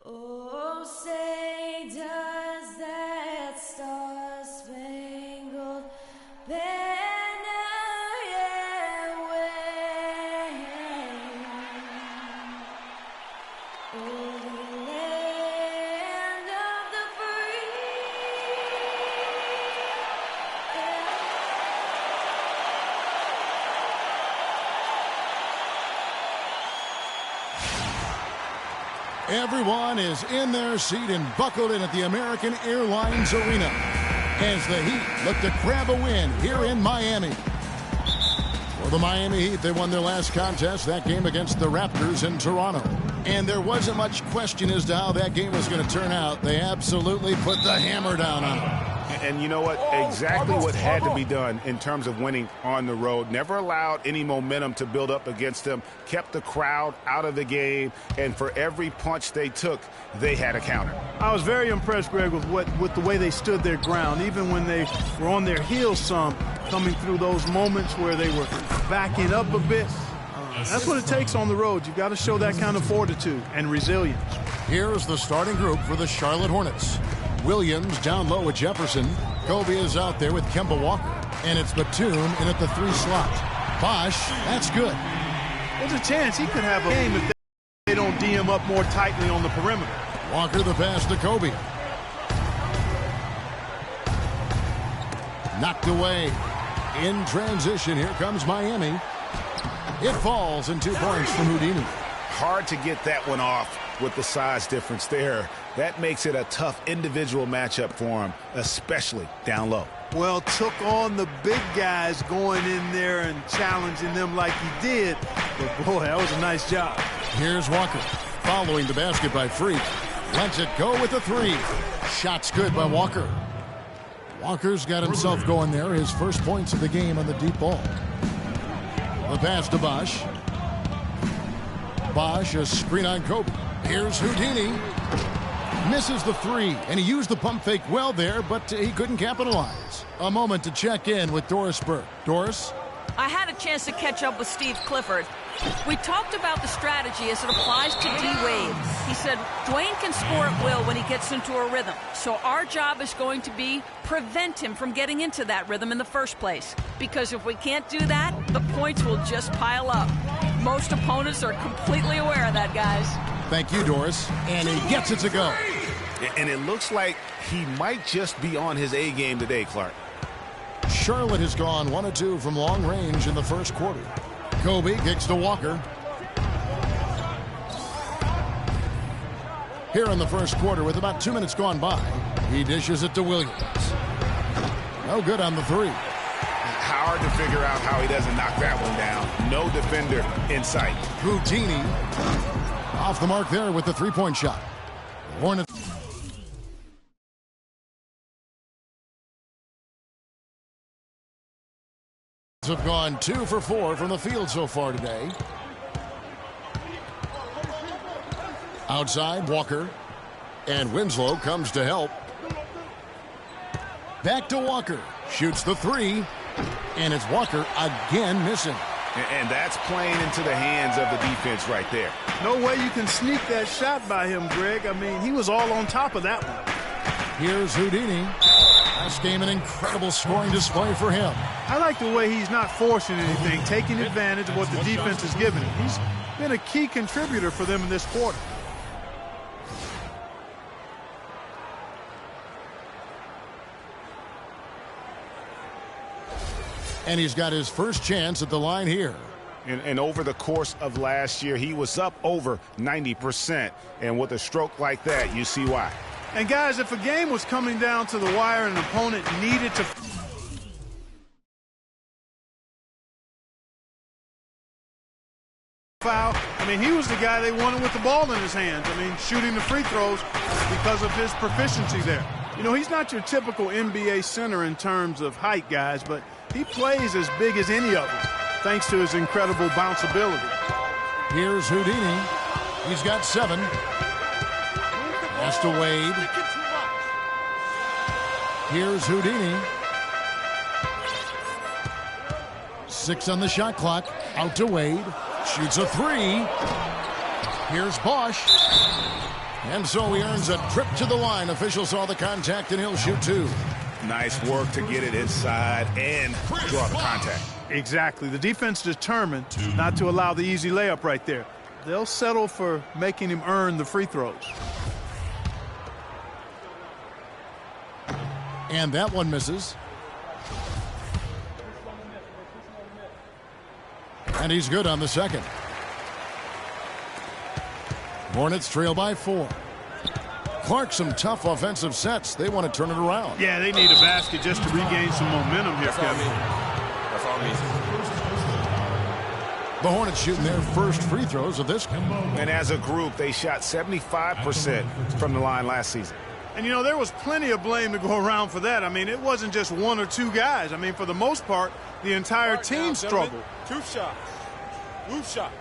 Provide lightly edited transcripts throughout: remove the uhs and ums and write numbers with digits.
Oh, say does that star-spangled banner yet wave over the land of the free? Everyone is in their seat and buckled in at the American Airlines Arena as the Heat look to grab a win here in Miami. For the Miami Heat, they won their last contest, that game against the Raptors in Toronto. And there wasn't much question as to how that game was going to turn out. They absolutely put the hammer down on them. And you know what? Exactly what had to be done in terms of winning on the road. Never allowed any momentum to build up against them. Kept the crowd out of the game. And for every punch they took, they had a counter. I was very impressed, Greg, with the way they stood their ground. Even when they were on their heels some, coming through those moments where they were backing up a bit. That's what it takes on the road. You've got to show that kind of fortitude and resilience. Here's the starting group for the Charlotte Hornets. Williams down low with Jefferson. Kobe is out there with Kemba Walker. And it's Batum in at the 3 slot. Bosh, that's good. There's a chance he could have a game if they don't D him up more tightly on the perimeter. Walker the pass to Kobe. Knocked away. In transition, here comes Miami. It falls and 2 points from Houdini. Hard to get that one off with the size difference there. That makes it a tough individual matchup for him, especially down low. Well, took on the big guys going in there and challenging them like he did. But, boy, that was a nice job. Here's Walker following the basket by Freak. Lets it go with the 3. Shot's good by Walker. Walker's got himself going there. His first points of the game on the deep ball. The pass to Bosh. Bosh, a screen on Kobe. Here's Houdini. Misses the 3, and he used the pump fake well there, but he couldn't capitalize. A moment to check in with Doris Burke. Doris? I had a chance to catch up with Steve Clifford. We talked about the strategy as it applies to D-Wade. He said Dwayne can score at will when he gets into a rhythm. So our job is going to be prevent him from getting into that rhythm in the first place. Because if we can't do that, the points will just pile up. Most opponents are completely aware of that, guys. Thank you, Doris. And he gets it to go. And it looks like he might just be on his A game today, Clark. Charlotte has gone 1 of 2 from long range in the first quarter. Kobe kicks to Walker. Here in the first quarter, with about 2 minutes gone by, he dishes it to Williams. No good on the 3. Hard to figure out how he doesn't knock that one down. No defender in sight. Houdini off the mark there with the 3-point shot. Hornets have gone 2 for 4 from the field so far today. Outside, Walker. And Winslow comes to help. Back to Walker. Shoots the 3. And it's Walker again missing. And that's playing into the hands of the defense right there. No way you can sneak that shot by him, Greg. I mean, he was all on top of that one. Here's Houdini. Last game, an incredible scoring display for him. I like the way he's not forcing anything, taking advantage of what the defense has given him. He's been a key contributor for them in this quarter. And he's got his first chance at the line here. And over the course of last year, he was up over 90%. And with a stroke like that, you see why. And, guys, if a game was coming down to the wire and an opponent needed to foul, I mean, he was the guy they wanted with the ball in his hands. I mean, shooting the free throws because of his proficiency there. You know, he's not your typical NBA center in terms of height, guys, but he plays as big as any of them, thanks to his incredible bounce ability. Here's Houdini. He's got 7. Pass to Wade. Here's Houdini. 6 on the shot clock. Out to Wade. Shoots a 3. Here's Bosh. And so he earns a trip to the line. Officials saw the contact, and he'll shoot 2. Nice work to get it inside and draw the contact. Exactly. The defense determined not to allow the easy layup right there. They'll settle for making him earn the free throws. And that one misses. And he's good on the second. Hornets trail by 4. Clark, some tough offensive sets. They want to turn it around. Yeah, they need a basket just to regain some momentum here, Kevin. That's all me. The Hornets shooting their first free throws of this game. And as a group, they shot 75% from the line last season. And, you know, there was plenty of blame to go around for that. I mean, it wasn't just 1 or 2 guys. I mean, for the most part, the entire team struggled. 2 shots. Roof shots.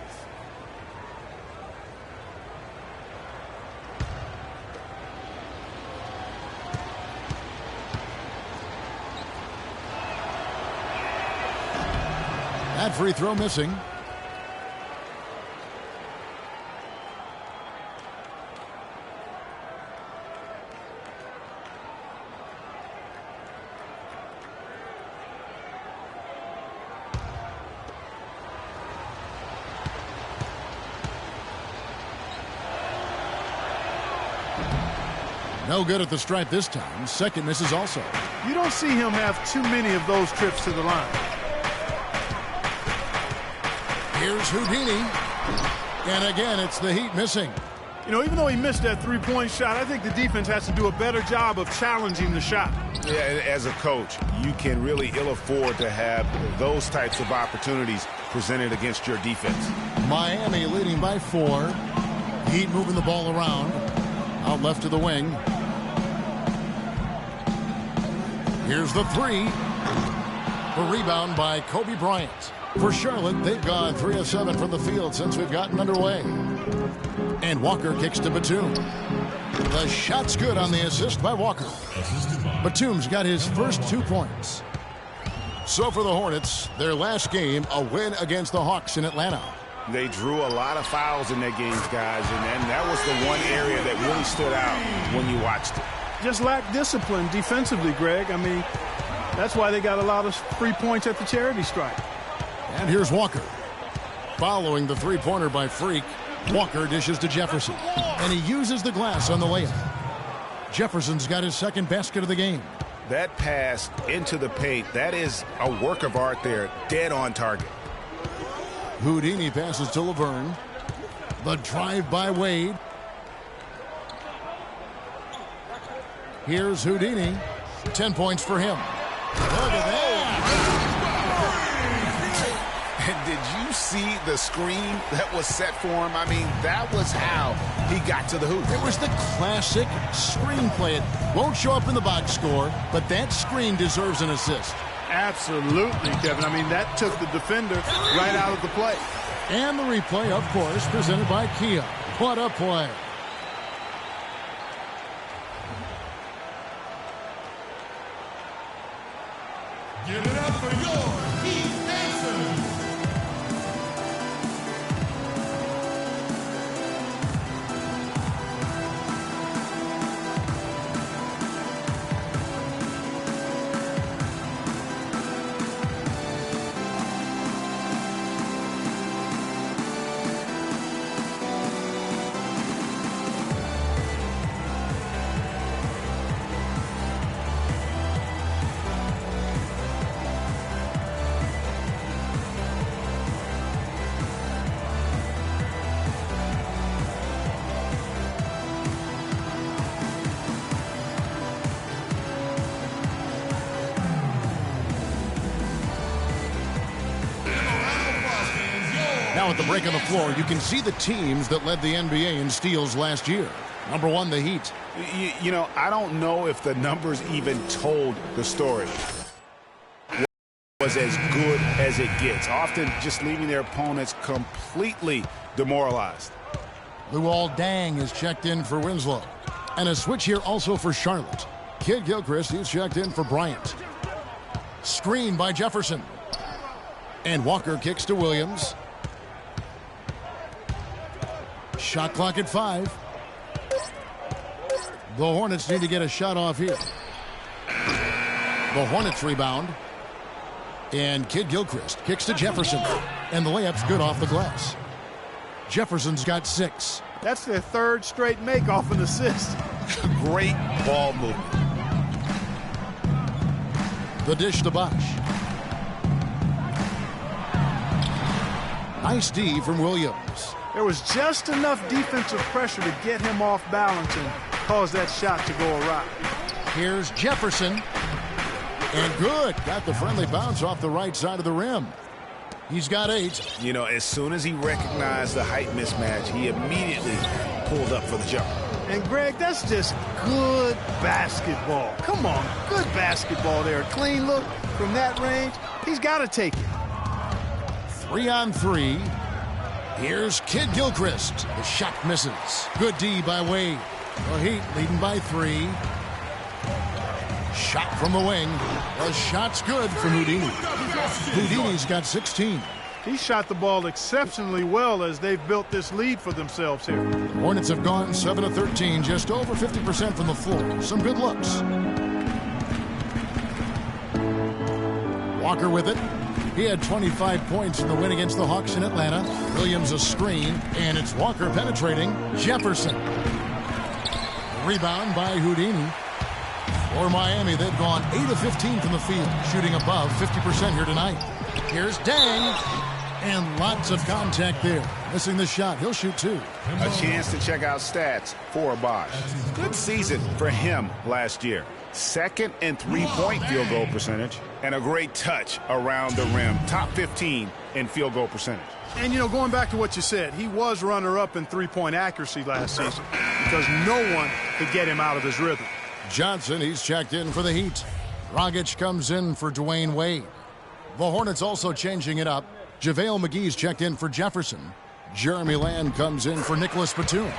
That free throw missing. No good at the stripe this time. Second misses also. You don't see him have too many of those trips to the line. Here's Houdini. And again, it's the Heat missing. You know, even though he missed that three-point shot, I think the defense has to do a better job of challenging the shot. Yeah, as a coach, you can really ill afford to have those types of opportunities presented against your defense. Miami leading by 4. Heat moving the ball around. Out left to the wing. Here's the 3. The rebound by Kobe Bryant. For Charlotte, they've gone 3 of 7 from the field since we've gotten underway. And Walker kicks to Batum. The shot's good on the assist by Walker. Batum's got his first 2 points. So for the Hornets, their last game, a win against the Hawks in Atlanta. They drew a lot of fouls in their games, guys, and that was the one area that really stood out when you watched it. Just lacked discipline defensively, Greg. I mean, that's why they got a lot of free points at the charity stripe. And here's Walker. Following the three-pointer by Freak, Walker dishes to Jefferson. And he uses the glass on the layup. Jefferson's got his second basket of the game. That pass into the paint, that is a work of art there, dead on target. Houdini passes to Laverne. The drive by Wade. Here's Houdini. 10 points for him. Look at that. And did you see the screen that was set for him? I mean, that was how he got to the hoop. It was the classic screen play. It won't show up in the box score, but that screen deserves an assist. Absolutely, Kevin. I mean, that took the defender right out of the play. And the replay, of course, presented by Kia. What a play. Give it up for your Heat Dancers. Now at the break on the floor, you can see the teams that led the NBA in steals last year. Number 1, the Heat. You know, I don't know if the numbers even told the story. It was as good as it gets, often just leaving their opponents completely demoralized. Luol Deng is checked in for Winslow. And a switch here also for Charlotte. Kid Gilchrist is checked in for Bryant. Screen by Jefferson. And Walker kicks to Williams. Shot clock at 5. The Hornets need to get a shot off here. The Hornets rebound. And Kid Gilchrist kicks to Jefferson. And the layup's good off the glass. Jefferson's got 6. That's their third straight make off an assist. Great ball movement. The dish to Bosh. Nice D from Williams. There was just enough defensive pressure to get him off balance and cause that shot to go awry. Here's Jefferson. And good. Got the friendly bounce off the right side of the rim. He's got 8. You know, as soon as he recognized the height mismatch, he immediately pulled up for the jump. And, Greg, that's just good basketball. Come on, good basketball there. A clean look from that range. He's got to take it. 3-on-3. Here's Kid Gilchrist. The shot misses. Good D by Wade. The Heat leading by 3. Shot from the wing. The shot's good from Houdini. Houdini's got 16. He shot the ball exceptionally well as they've built this lead for themselves here. The Hornets have gone 7 of 13, just over 50% from the floor. Some good looks. Walker with it. He had 25 points in the win against the Hawks in Atlanta. Williams a screen, and it's Walker penetrating. Jefferson. Rebound by Houdini. For Miami, they've gone 8 of 15 from the field, shooting above 50% here tonight. Here's Dang, and lots of contact there. Missing the shot. He'll shoot 2. A chance to check out stats for Bosh. Good season for him last year. Second in three-point field goal percentage, and a great touch around the rim. Top 15 in field goal percentage. And, you know, going back to what you said, he was runner-up in three-point accuracy last season because no one could get him out of his rhythm. Johnson, he's checked in for the Heat. Dragic comes in for Dwayne Wade. The Hornets also changing it up. JaVale McGee's checked in for Jefferson. Jeremy Lamb comes in for Nicholas Batum.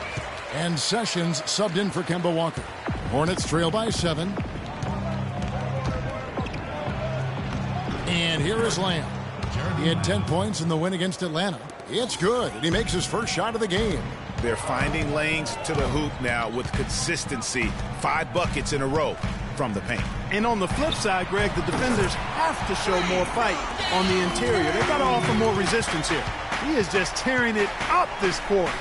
And Sessions subbed in for Kemba Walker. Hornets trail by 7. And here is Lamb. He had 10 points in the win against Atlanta. It's good, and he makes his first shot of the game. They're finding lanes to the hoop now with consistency. 5 buckets in a row from the paint. And on the flip side, Greg, the defenders have to show more fight on the interior. They've got to offer more resistance here. He is just tearing it up this quarter.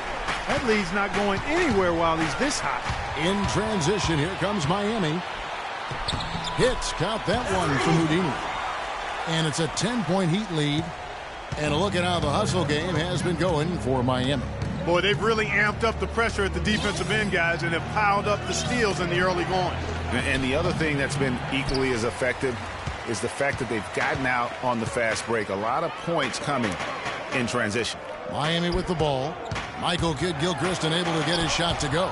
That lead's not going anywhere while he's this hot. In transition, here comes Miami. Hits, count that one from Houdini. And it's a 10-point Heat lead. And a look at how the hustle game has been going for Miami. Boy, they've really amped up the pressure at the defensive end, guys, and have piled up the steals in the early going. And the other thing that's been equally as effective is the fact that they've gotten out on the fast break. A lot of points coming in transition. Miami with the ball. Michael Kidd-Gilchrist unable to get his shot to go.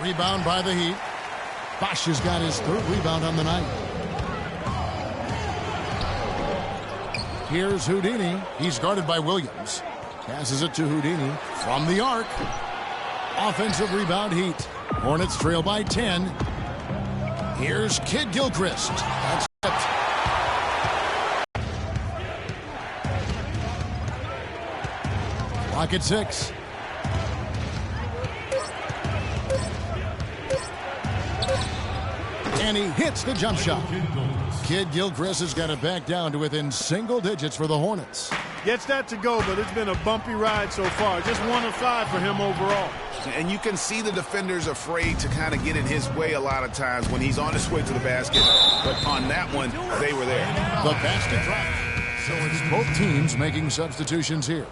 Rebound by the Heat. Bosh has got his 3rd rebound on the night. Here's Houdini. He's guarded by Williams. Passes it to Houdini from the arc. Offensive rebound Heat. Hornets trail by 10. Here's Kidd-Gilchrist. That's it. Clock at 6. And he hits the jump shot. Kidd-Gilchrist has got it back down to within single digits for the Hornets. Gets that to go, but it's been a bumpy ride so far. Just 1 of 5 for him overall. And you can see the defenders afraid to kind of get in his way a lot of times when he's on his way to the basket. But on that one, they were there. The basket dropped. So it's both teams making substitutions here.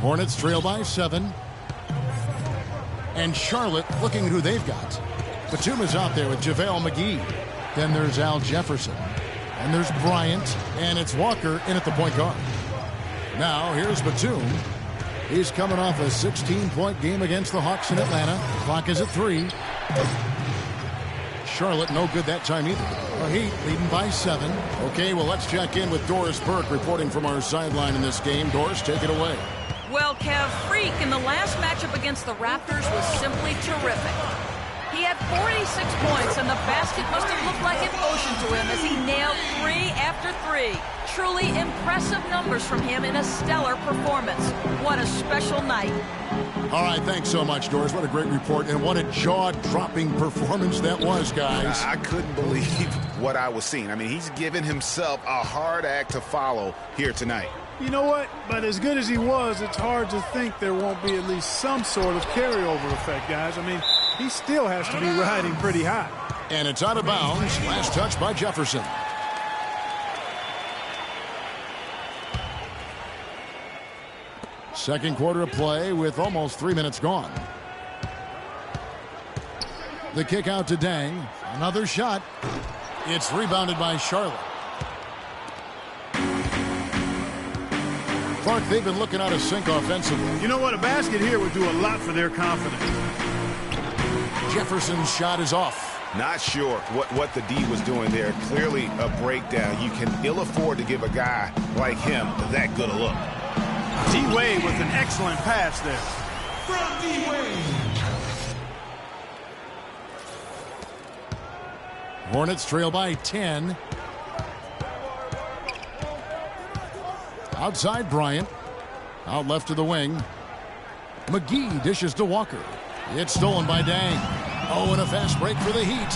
Hornets trail by 7. And Charlotte looking at who they've got. Batum is out there with JaVale McGee. Then there's Al Jefferson. And there's Bryant. And it's Walker in at the point guard. Now here's Batum. He's coming off a 16-point game against the Hawks in Atlanta. Clock is at 3. Charlotte no good that time either. The Heat leading by 7. Okay, well, let's check in with Doris Burke reporting from our sideline in this game. Doris, take it away. Well, Kev, Freak in the last matchup against the Raptors was simply terrific. He had 46 points, and the basket must have looked like an ocean to him as he nailed 3 after 3. truly impressive numbers from him in a stellar performance. What a special night. All right, thanks so much, Doris. What a great report, and what a jaw-dropping performance that was, guys. I couldn't believe what I was seeing. I mean, he's given himself a hard act to follow here tonight. You know what? But as good as he was, it's hard to think there won't be at least some sort of carryover effect, guys. I mean, he still has to be riding pretty high. And it's out of bounds. Last touch by Jefferson. Second quarter of play with almost 3 minutes gone. The kick out to Dang. Another shot. It's rebounded by Charlotte. Clark, they've been looking out of sync offensively. You know what? A basket here would do a lot for their confidence. Jefferson's shot is off. Not sure what the D was doing there. Clearly a breakdown. You can ill afford to give a guy like him that good a look. D-Wade with an excellent pass there. From D-Wade. Hornets trail by 10. Outside Bryant. Out left to the wing. McGee dishes to Walker. It's stolen by Dang. Oh, and a fast break for the Heat.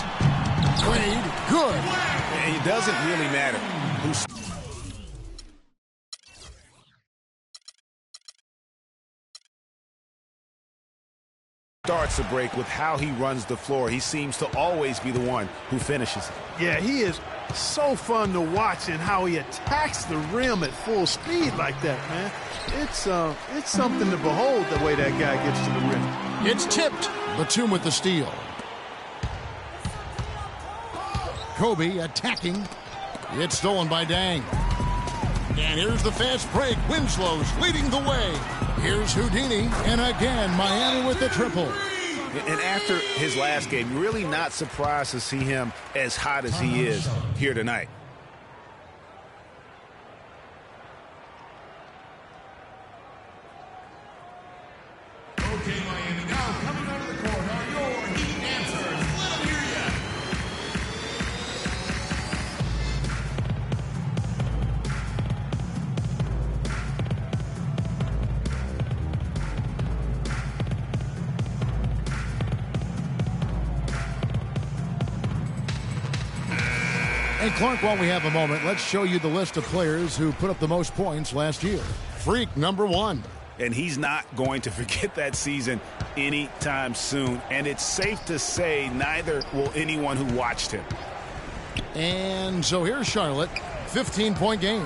Played good. And it doesn't really matter who starts the break with how he runs the floor. He seems to always be the one who finishes it. Yeah, he is so fun to watch and how he attacks the rim at full speed like that, man. It's something to behold the way that guy gets to the rim. It's tipped. Batum with the steal. Kobe attacking. It's stolen by Dang. And here's the fast break. Winslow's leading the way. Here's Houdini. And again, Miami with the triple. And after his last game, really not surprised to see him as hot as he is here tonight. Okay, Miami. Now coming out of the court are your Heat answers. Let them hear ya. And Clark, while we have a moment, let's show you the list of players who put up the most points last year. Freak number 1. And he's not going to forget that season anytime soon. And it's safe to say neither will anyone who watched him. And so here's Charlotte, 15-point game.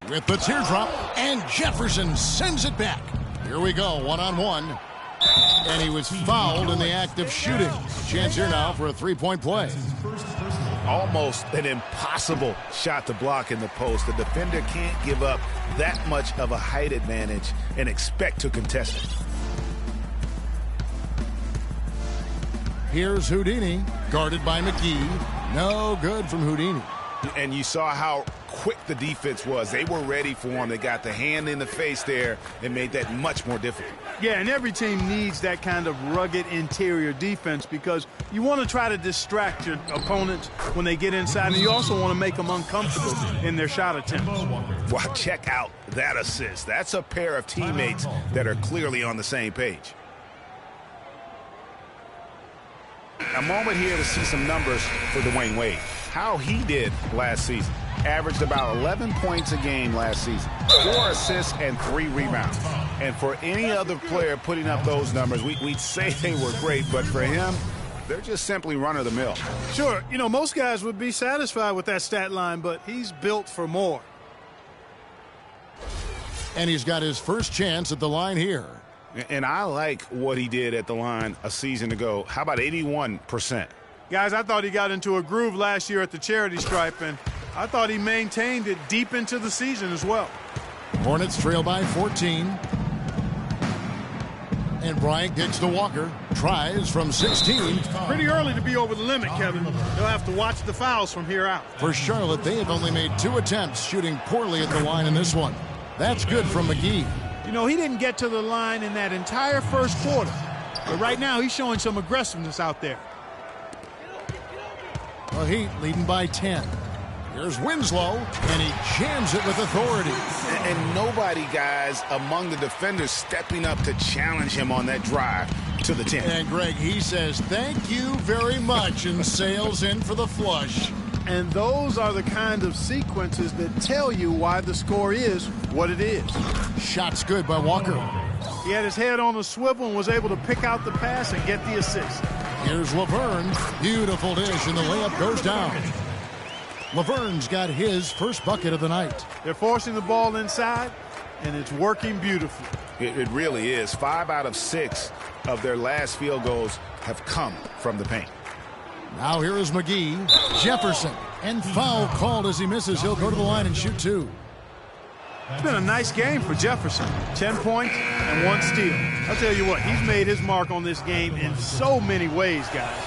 With the teardrop, and Jefferson sends it back. Here we go, one-on-one. And he was fouled in the act of shooting. Chance here now for a three-point play. Almost an impossible shot to block in the post. The defender can't give up that much of a height advantage and expect to contest it. Here's Houdini, guarded by McGee. No good from Houdini. And you saw how quick the defense was. They were ready for him. They got the hand in the face there and made that much more difficult. Yeah, and every team needs that kind of rugged interior defense because you want to try to distract your opponents when they get inside, and you also want to make them uncomfortable in their shot attempts. Well, check out that assist. That's a pair of teammates that are clearly on the same page. A moment here to see some numbers for Dwayne Wade. How he did last season. Averaged about 11 points a game last season. 4 assists and 3 rebounds. And for any other player putting up those numbers, we'd say they were great, but for him, they're just simply run-of-the-mill. Sure, you know, most guys would be satisfied with that stat line, but he's built for more. And he's got his first chance at the line here. And I like what he did at the line a season ago. How about 81%? Guys, I thought he got into a groove last year at the charity stripe, and I thought he maintained it deep into the season as well. Hornets trail by 14. And Bryant kicks to Walker. Tries from 16. Pretty early to be over the limit, Kevin. They'll have to watch the fouls from here out. For Charlotte, they have only made 2 attempts, shooting poorly at the line in this one. That's good from McGee. You know, he didn't get to the line in that entire first quarter. But right now, he's showing some aggressiveness out there. The Heat leading by 10. Here's Winslow, and he jams it with authority. And nobody, guys, among the defenders stepping up to challenge him on that drive to the 10. And Greg, he says, thank you very much, and sails in for the flush. And those are the kind of sequences that tell you why the score is what it is. Shot's good by Walker. He had his head on a swivel and was able to pick out the pass and get the assist. Here's Laverne. Beautiful dish, and the layup goes down. Laverne's got his first bucket of the night. They're forcing the ball inside, and it's working beautifully. It really is. 5 out of 6 of their last field goals have come from the paint. Now here is McGee. Jefferson. And foul called as he misses. He'll go to the line and shoot 2. It's been a nice game for Jefferson. 10 points and 1 steal. I'll tell you what, he's made his mark on this game in so many ways, guys.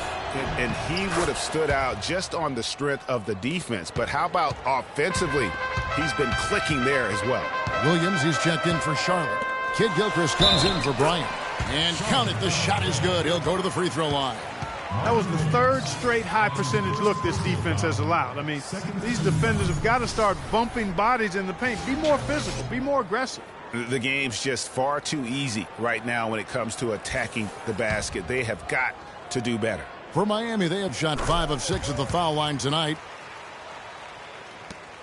And he would have stood out just on the strength of the defense. But how about offensively? He's been clicking there as well. Williams, he's checked in for Charlotte. Kid Gilchrist comes in for Bryant. And count it, the shot is good. He'll go to the free throw line. That was the 3rd straight high percentage look this defense has allowed. I mean, these defenders have got to start bumping bodies in the paint. Be more physical. Be more aggressive. The game's just far too easy right now when it comes to attacking the basket. They have got to do better. For Miami, they have shot 5 of 6 at the foul line tonight.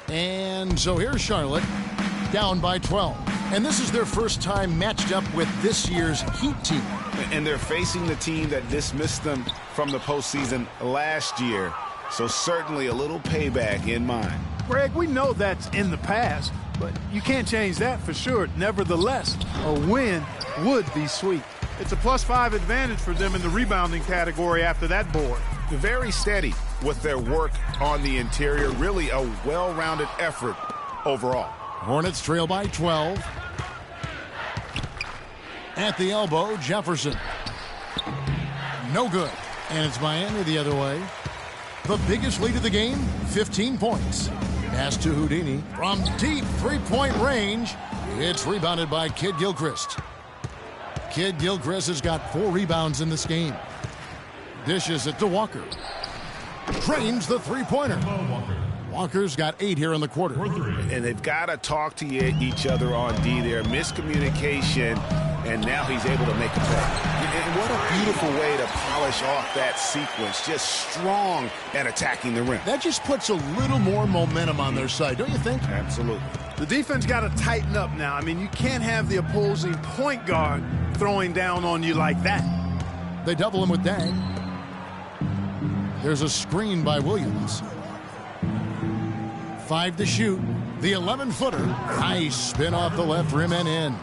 And so here's Charlotte, down by 12. And this is their first time matched up with this year's Heat team. And they're facing the team that dismissed them from the postseason last year. So certainly a little payback in mind. Greg, we know that's in the past, but you can't change that for sure. Nevertheless, a win would be sweet. It's a +5 advantage for them in the rebounding category after that board. Very steady with their work on the interior. Really a well-rounded effort overall. Hornets trail by 12. At the elbow, Jefferson. No good. And it's Miami the other way. The biggest lead of the game, 15 points. Pass to Houdini from deep three-point range. It's rebounded by Kid Gilchrist. Kid Gilchrist has got 4 rebounds in this game. Dishes it to Walker. Drains the three-pointer. Walker's got 8 here in the quarter. And they've got to talk to each other on D there. Miscommunication, and now he's able to make a play. And what a beautiful way to polish off that sequence. Just strong and attacking the rim. That just puts a little more momentum on their side, don't you think? Absolutely. The defense got to tighten up now. I mean, you can't have the opposing point guard throwing down on you like that. They double him with Dang. There's a screen by Williams. 5 to shoot. The 11-footer. Nice spin off the left rim and in.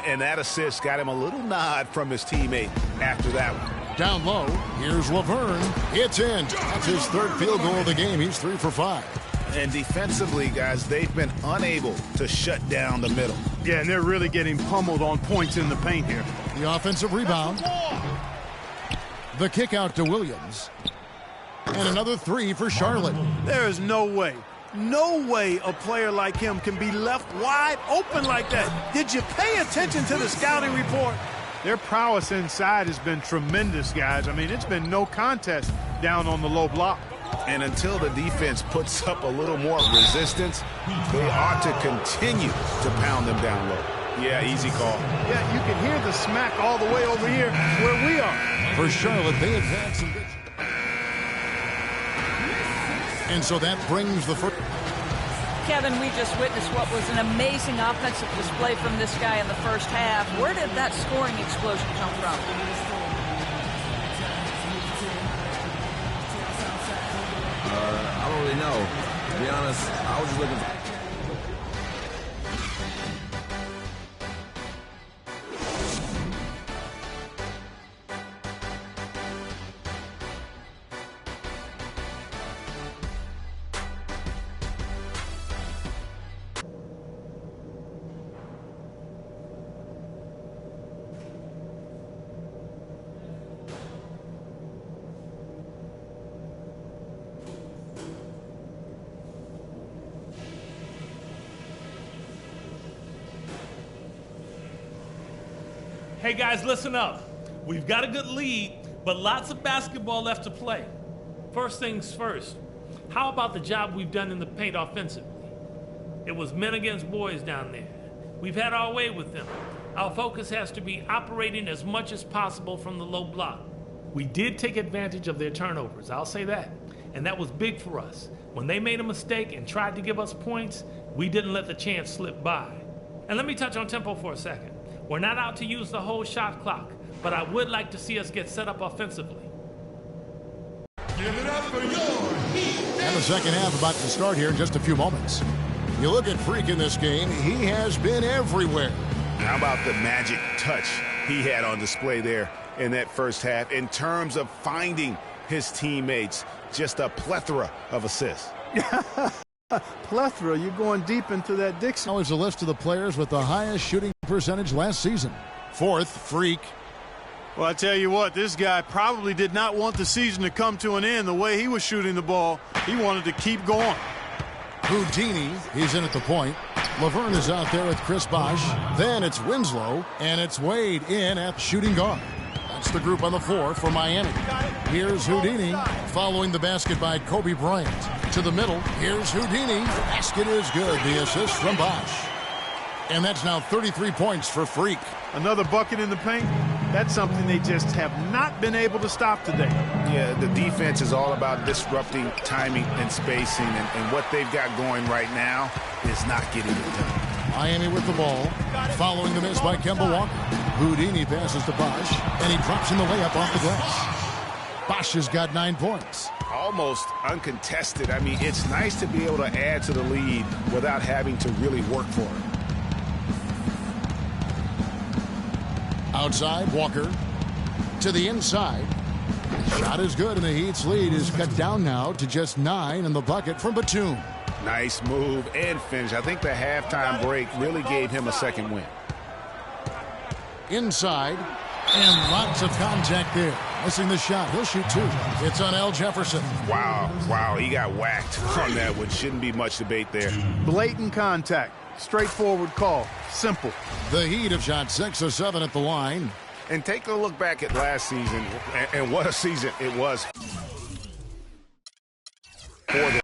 And that assist got him a little nod from his teammate after that one. Down low, here's Laverne. It's in. That's his 3rd field goal of the game. He's 3 for 5. And defensively, guys, they've been unable to shut down the middle. Yeah, and they're really getting pummeled on points in the paint here. The offensive rebound. The kick out to Williams. And another 3 for Charlotte. There is no way a player like him can be left wide open like that. Did you pay attention to the scouting report? Their prowess inside has been tremendous, guys. I mean, it's been no contest down on the low block. And until the defense puts up a little more resistance, they ought to continue to pound them down low. Yeah, easy call. Yeah, you can hear the smack all the way over here where we are. For Charlotte, they advance some good. And so that brings the first. Kevin, we just witnessed what was an amazing offensive display from this guy in the first half. Where did that scoring explosion come from? I don't really know. To be honest, I was just looking for... Hey guys, listen up. We've got a good lead, but lots of basketball left to play. First things first, how about the job we've done in the paint offensively? It was men against boys down there. We've had our way with them. Our focus has to be operating as much as possible from the low block. We did take advantage of their turnovers, I'll say that. And that was big for us. When they made a mistake and tried to give us points, we didn't let the chance slip by. And let me touch on tempo for a second. We're not out to use the whole shot clock, but I would like to see us get set up offensively. Give it up for your Heat. And the second half about to start here in just a few moments. You look at Freak in this game, he has been everywhere. How about the magic touch he had on display there in that first half in terms of finding his teammates? Just a plethora of assists. Plethora, you're going deep into that Dixon. Now is a list of the players with the highest shooting percentage last season. Fourth, Freak. Well, I tell you what, this guy probably did not want the season to come to an end the way he was shooting the ball. He wanted to keep going. Houdini, he's in at the point. Laverne is out there with Chris Bosh. Then it's Winslow, and it's Wade in at shooting guard. That's the group on the floor for Miami. Here's Houdini, following the basket by Kobe Bryant. To the middle, here's Houdini. Basket is good. The assist from Bosh. And that's now 33 points for Freak. Another bucket in the paint. That's something they just have not been able to stop today. Yeah, the defense is all about disrupting timing and spacing, and what they've got going right now is not getting it done. Miami with the ball, following the miss by Kemba Walker. Houdini passes to Bosh, and he drops in the layup off the glass. Bosh has got 9 points. Almost uncontested. I mean, it's nice to be able to add to the lead without having to really work for it. Outside, Walker to the inside. Shot is good, and the Heat's lead is cut down now to just 9 in the bucket from Batum. Nice move and finish. I think the halftime break really gave him a second win. Inside, and lots of contact there. Missing the shot. He'll shoot 2. It's on Al Jefferson. Wow, he got whacked on that one. Shouldn't be much debate there. Blatant contact. Straightforward call. Simple. The Heat have shot 6 of 7 at the line. And take a look back at last season, and what a season it was for the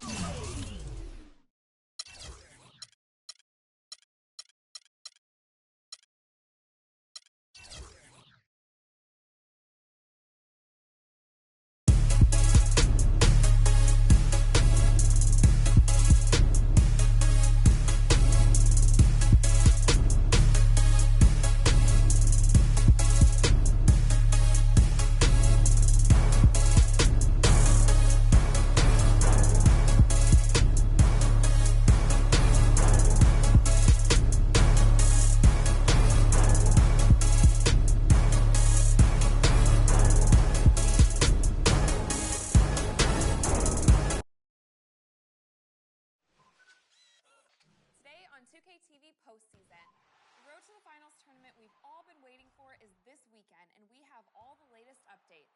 postseason. The road to the finals tournament we've all been waiting for is this weekend, and we have all the latest updates.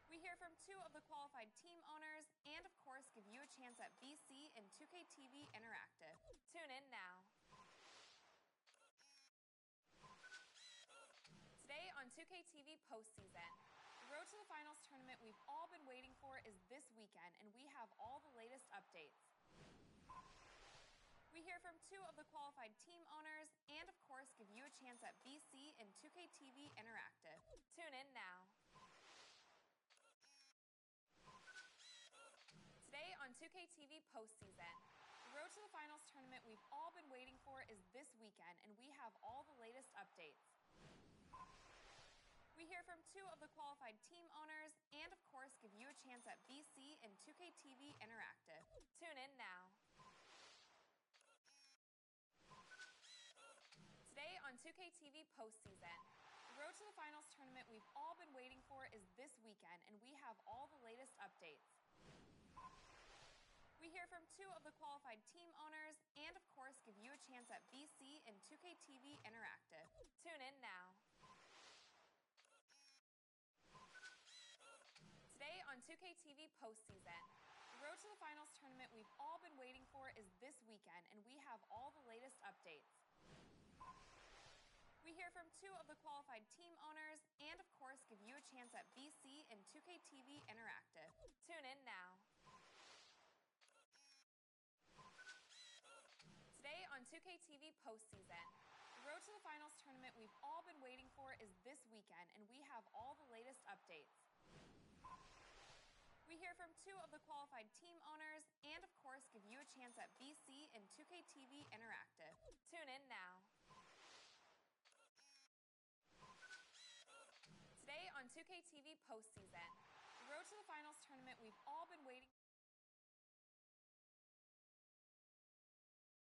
We hear from 2 of the qualified team owners and, of course, give you a chance at BC and 2K TV Interactive. Tune in now. Today on 2K TV postseason. The road to the finals tournament we've all been waiting for is this weekend, and we have all the latest updates. We hear from 2 of the qualified team owners and, of course, give you a chance at BC and 2K TV Interactive. Tune in now. Today on 2K TV postseason. The road to the finals tournament we've all been waiting for is this weekend, and we have all the latest updates. We hear from 2 of the qualified team owners and, of course, give you a chance at BC and 2K TV Interactive. Tune in now. Today on 2K TV postseason. The road to the finals tournament we've all been waiting for is this weekend, and we have all the latest updates. We hear from 2 of the qualified team owners and, of course, give you a chance at BC and 2K TV Interactive. Tune in now. Today on 2K TV postseason. The road to the finals tournament we've all been waiting for is this weekend, and we have all the latest updates. We hear from 2 of the qualified team owners and, of course, give you a chance at VC and 2K TV Interactive. Tune in now. Today on 2K TV postseason, the Road to the Finals tournament we've all been waiting for is this weekend, and we have all the latest updates. We hear from 2 of the qualified team owners and, of course, give you a chance at VC and 2K TV Interactive. Tune in now. Today on 2K TV postseason, the Road to the Finals tournament we've all been waiting